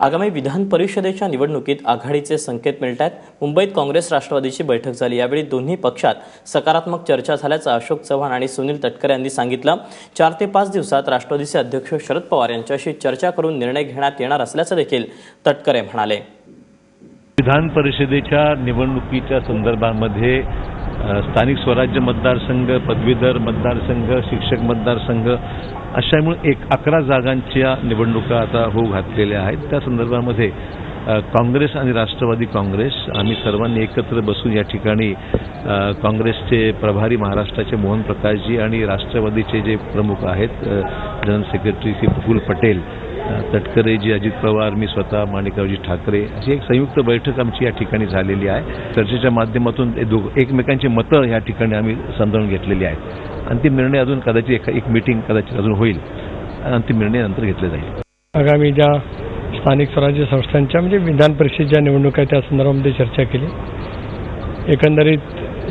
आगामी विधान परिषदेच्या निवडणुकीत आघाडीचे संकेत मिळतात। मुंबईत काँग्रेस राष्ट्रवादीची बैठक झाली। यावेळी दोन्ही पक्षात सकारात्मक चर्चा झाल्याचं अशोक चव्हाण आणि सुनील तटकरे यांनी सांगितलं। 4 ते 5 दिवसात राष्ट्रवादीचे अध्यक्ष शरद पवार यांच्याशी चर्चा करून निर्णय घेण्यात येणार असल्याचं देखील तटकरे म्हणाले। विधान परिषदेच्या निवडणुकीच्या संदर्भामध्ये स्थानिक स्वराज्य मतदारसंघ, पदवीधर मतदारसंघ, शिक्षक मतदारसंघ अशा मिळून 11 जागांच्या निवडणुका आता होऊ घातलेल्या आहेत। त्या संदर्भामध्ये काँग्रेस आणि राष्ट्रवादी काँग्रेस आम्ही सर्वांनी एकत्र बसून या ठिकाणी काँग्रेसचे प्रभारी महाराष्ट्राचे मोहन प्रकाशजी आणि राष्ट्रवादीचे जे प्रमुख आहेत जनरल सेक्रेटरी श्री प्रफुल्ल पटेल, तटकरेजी, अजित पवार, मी स्वतः, माणिकरावजी ठाकरे अशी एक संयुक्त बैठक आमची या ठिकाणी झालेली आहे। चर्चेच्या माध्यमातून एकमेकांची मतं या ठिकाणी आम्ही समजावून घेतलेली आहेत। अंतिम निर्णय अजून कदाचित एक मीटिंग कदाचित अजून होईल, अंतिम निर्णय नंतर घेतले जाईल। आगामी ज्या स्थानिक स्वराज्य संस्थांच्या म्हणजे विधान परिषदेच्या निवडणुका त्या संदर्भामध्ये चर्चा केली। एकंदरीत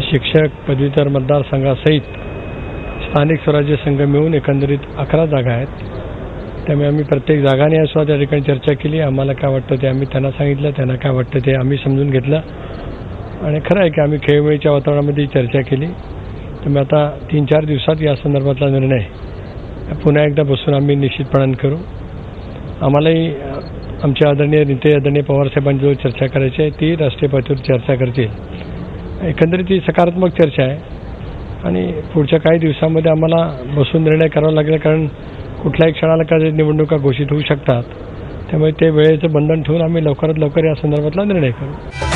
शिक्षक, पदवीधर मतदारसंघासहित स्थानिक स्वराज्य संघ मिळून एकंदरीत 11 जागा आहेत। त्यामुळे आम्ही प्रत्येक जागाने सुद्धा त्या ठिकाणी चर्चा केली। आम्हाला काय वाटतं ते आम्ही त्यांना सांगितलं, त्यांना काय वाटतं ते आम्ही समजून घेतलं आणि खरं आहे की आम्ही खेळमेळीच्या वातावरणामध्ये चर्चा केली। त्यामुळे आता 3-4 दिवसात या संदर्भातला निर्णय पुन्हा एकदा बसून आम्ही निश्चितपणाने करू। आम्हालाही आमच्या आदरणीय पवारसाहेबांची जो चर्चा करायची आहे ती राष्ट्रीय पातळीवर चर्चा करतील। एकंदरीत ही सकारात्मक चर्चा आहे आणि पुढच्या काही दिवसांमध्ये आम्हाला बसून निर्णय करावा लागेल, कारण कुठल्याही क्षणाला काही निवडणुका घोषित होऊ शकतात। त्यामुळे ते वेळेचं बंधन ठेवून आम्ही लवकरात लवकर या संदर्भातला निर्णय करू।